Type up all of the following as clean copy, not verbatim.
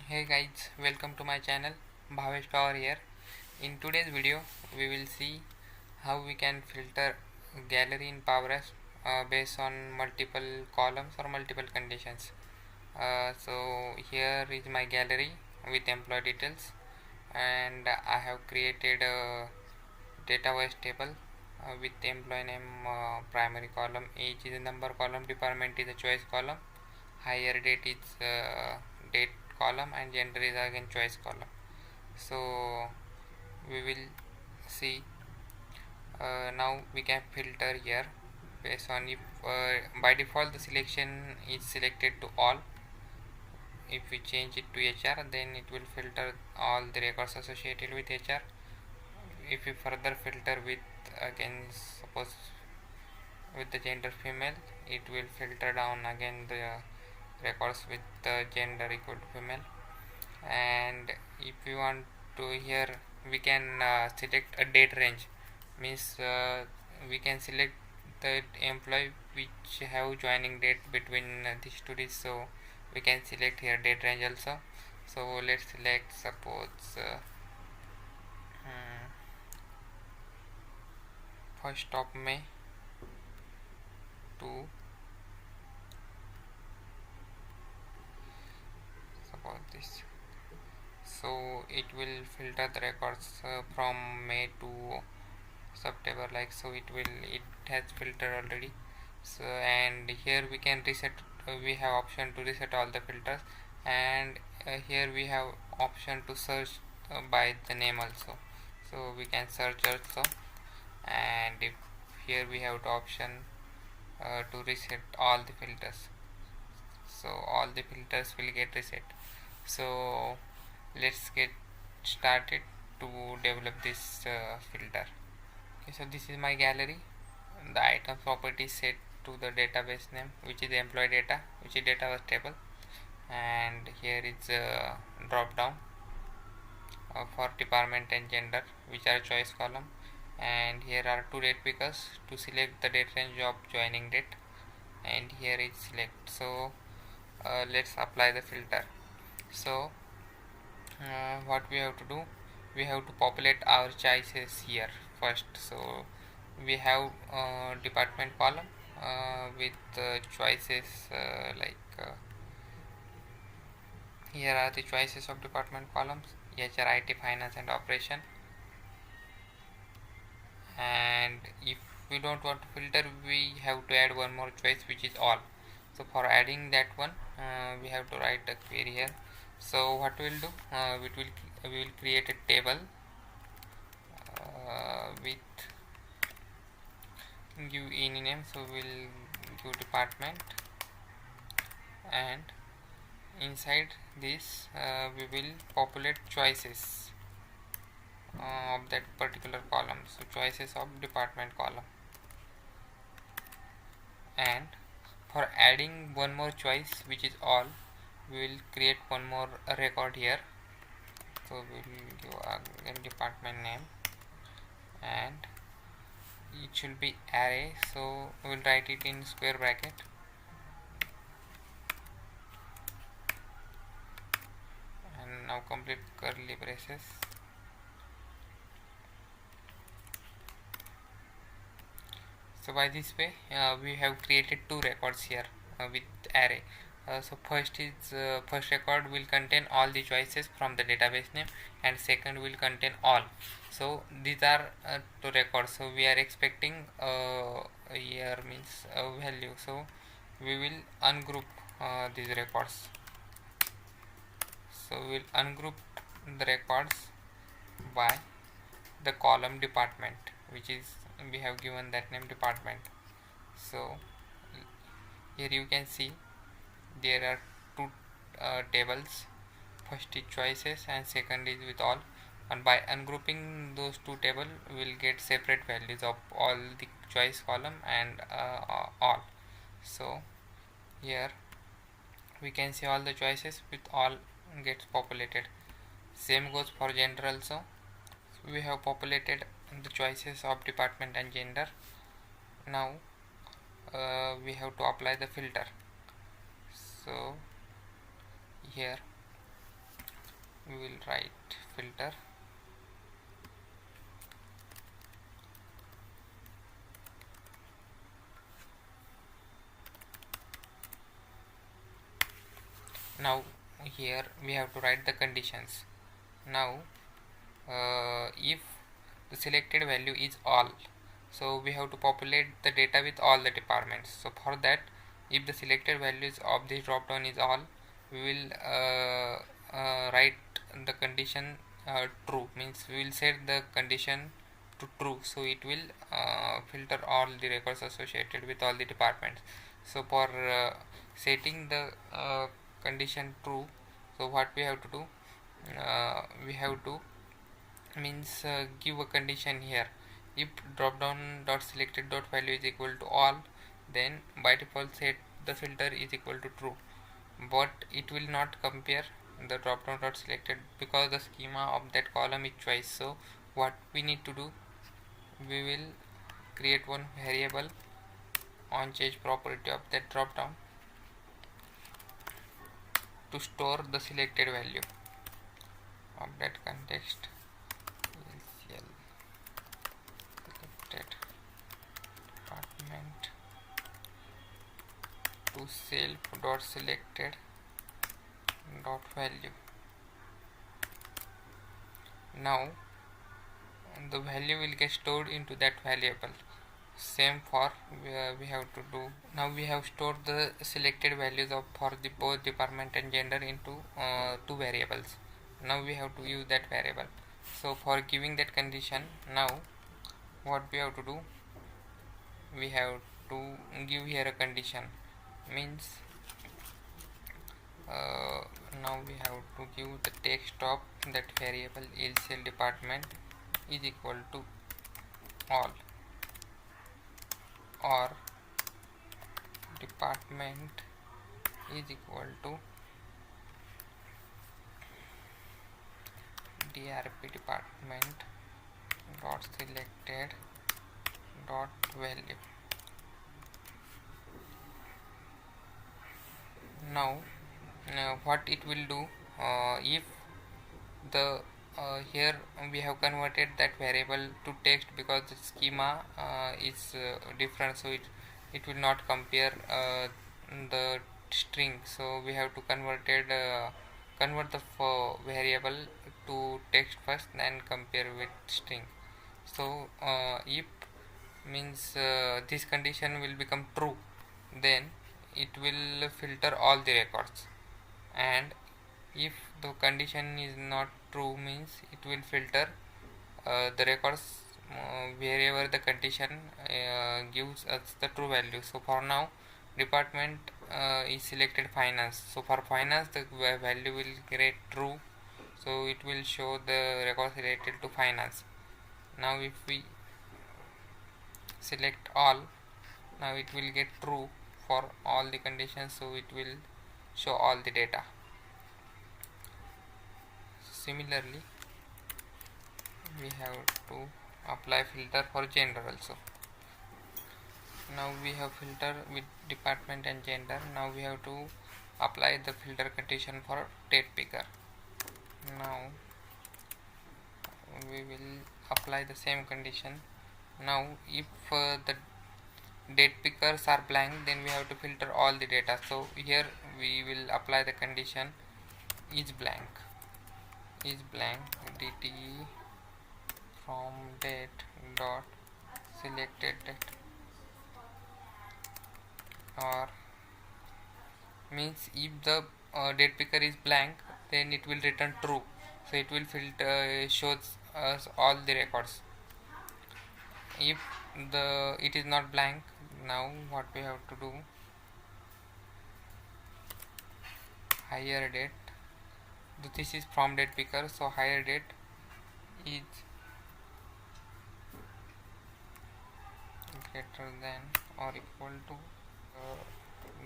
Hey guys, welcome to my channel. Bhavesh Power here. In today's video, we will see how we can filter gallery in PowerApps based on multiple columns or multiple conditions. So here is my gallery with employee details, and I have created a data-wise table with employee name primary column, age is a number column, department is a choice column, hire date is date column, and gender is again choice column. So we will see now we can filter here based on if by default the selection is selected to all. If we change it to HR, then it will filter all the records associated with HR. If we further filter with, again, suppose with the gender female, it will filter down again the records with the gender equal to female. And if we want to, here we can select a date range, means we can select the employee which have joining date between these two days, so we can select here date range also. So let's select suppose 1st of May to suppose this. So it will filter the records from May to September, like so. It has filtered already. So and here we can reset. We have option to reset all the filters, and here we have option to search by the name also. So we can search also, and if here we have the option to reset all the filters. So all the filters will get reset. So let's get started to develop this filter. Okay, so this is my gallery. The item property is set to the database name, which is employee data, which is data was table, and here is a drop down for department and gender, which are choice column, and here are two date pickers to select the date range of joining date, and here is select. So let's apply the filter. So what we have to do, we have to populate our choices here first. So we have department column with choices here are the choices of department columns: HR, IT, finance and operation. And if we don't want to filter, we have to add one more choice, which is all. So for adding that one, we have to write a query here. So what we will do, we will create a table with give any name. So we'll give department, and inside this we will populate choices of that particular column. So choices of department column, and for adding one more choice, which is all, we will create one more record here. So we will give again department name, and it should be array. So we will write it in square bracket, and now complete curly braces. So by this way we have created two records here with array. So first record will contain all the choices from the database name, and second will contain all. So these are two records. So we are expecting here means value. So we will ungroup these records. So we will ungroup the records by the column department, which is we have given that name department. So here you can see there are two tables. First is choices and second is with all, and by ungrouping those two tables we will get separate values of all the choice column and all. So here we can see all the choices with all gets populated. Same goes for gender also. We have populated the choices of department and gender. Now we have to apply the filter. So here we will write filter. Now here we have to write the conditions. Now if the selected value is all, so we have to populate the data with all the departments. So for that, if the selected values of this drop down is all, we will write the condition true, means we will set the condition to true, so it will filter all the records associated with all the departments. So for setting the condition true, so what we have to do, we have to give a condition here. If dropdown dot selected dot value is equal to all, then by default set the filter is equal to true, but it will not compare the dropdown dot selected because the schema of that column is choice. So what we need to do, we will create one variable on change property of that dropdown to store the selected value of that context. Selected department to self dot selected dot value. Now the value will get stored into that variable. Same for we have to do. Now we have stored the selected values of for the both department and gender into two variables. Now we have to use that variable. So for giving that condition, now what we have to do, we have to give here a condition, means now we have to give the text of that variable LCL department is equal to all, or department is equal to DRP department dot selected dot value. Now what it will do, if the here we have converted that variable to text because the schema is different, so it will not compare the string. So we have to convert the variable to text first, then compare with string. So if this condition will become true, then it will filter all the records, and if the condition is not true, means it will filter the records wherever the condition gives us the true value. So for now, department is selected finance, so for finance the value will get true, so it will show the records related to finance. Now if we select all, now it will get true for all the conditions, so it will show all the data. Similarly, we have to apply filter for gender also. Now we have filter with department and gender. Now we have to apply the filter condition for date picker. Now we will apply the same condition. Now if the date pickers are blank, then we have to filter all the data. So here we will apply the condition is blank dt from date dot selected date, or means if the date picker is blank, then it will return true, so it will filter shows us all the records. If it is not blank, now what we have to do, higher date, this is from date picker, so higher date is greater than or equal to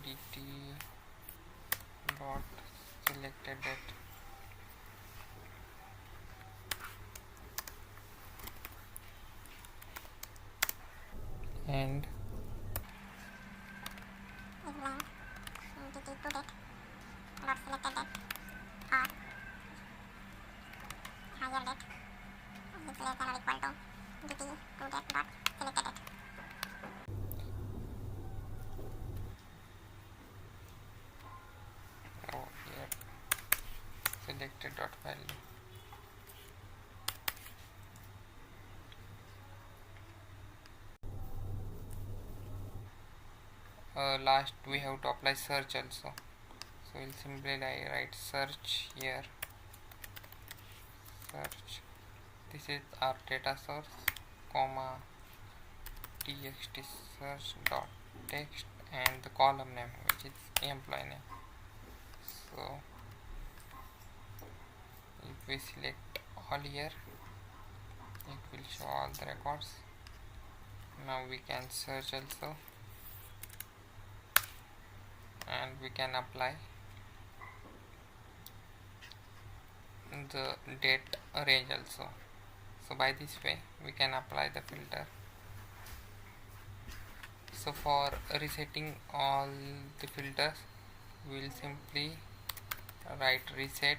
dt dot selected date. And selected dot value. Last we have to apply search also, so we'll simply write search here. Search, this is our data source, comma txt search dot text and the column name which is employee name. So if we select all here, it will show all the records. Now we can search also, and we can apply the date range also. So by this way we can apply the filter. So for resetting all the filters, we will simply write reset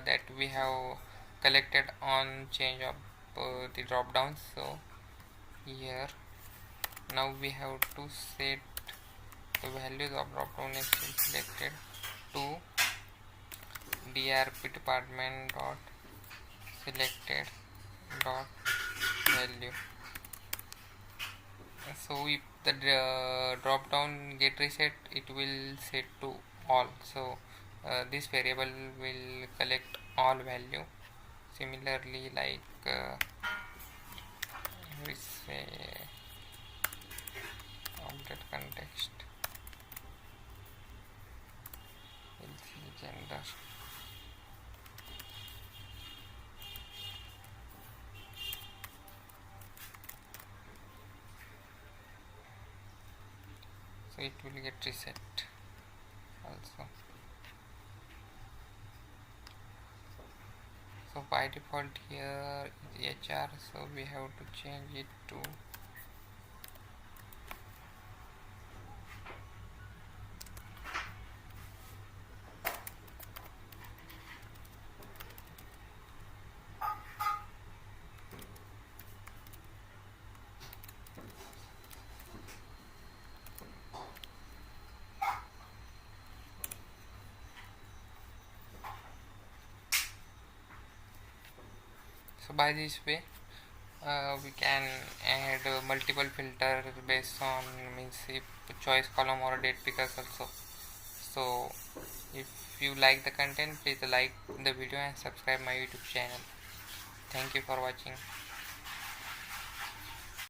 that we have collected on change of the drop downs. So here now we have to set the values of drop down is selected to drp department dot selected dot value. So if the drop down get reset, it will set to all. So this variable will collect all value. Similarly, like we say object context, we'll see gender. So it will get reset also. So by default here is HR, so we have to change it to so by this way we can add multiple filters based on if choice column or date pickers also. So if you like the content, please like the video and subscribe my YouTube channel. Thank you for watching.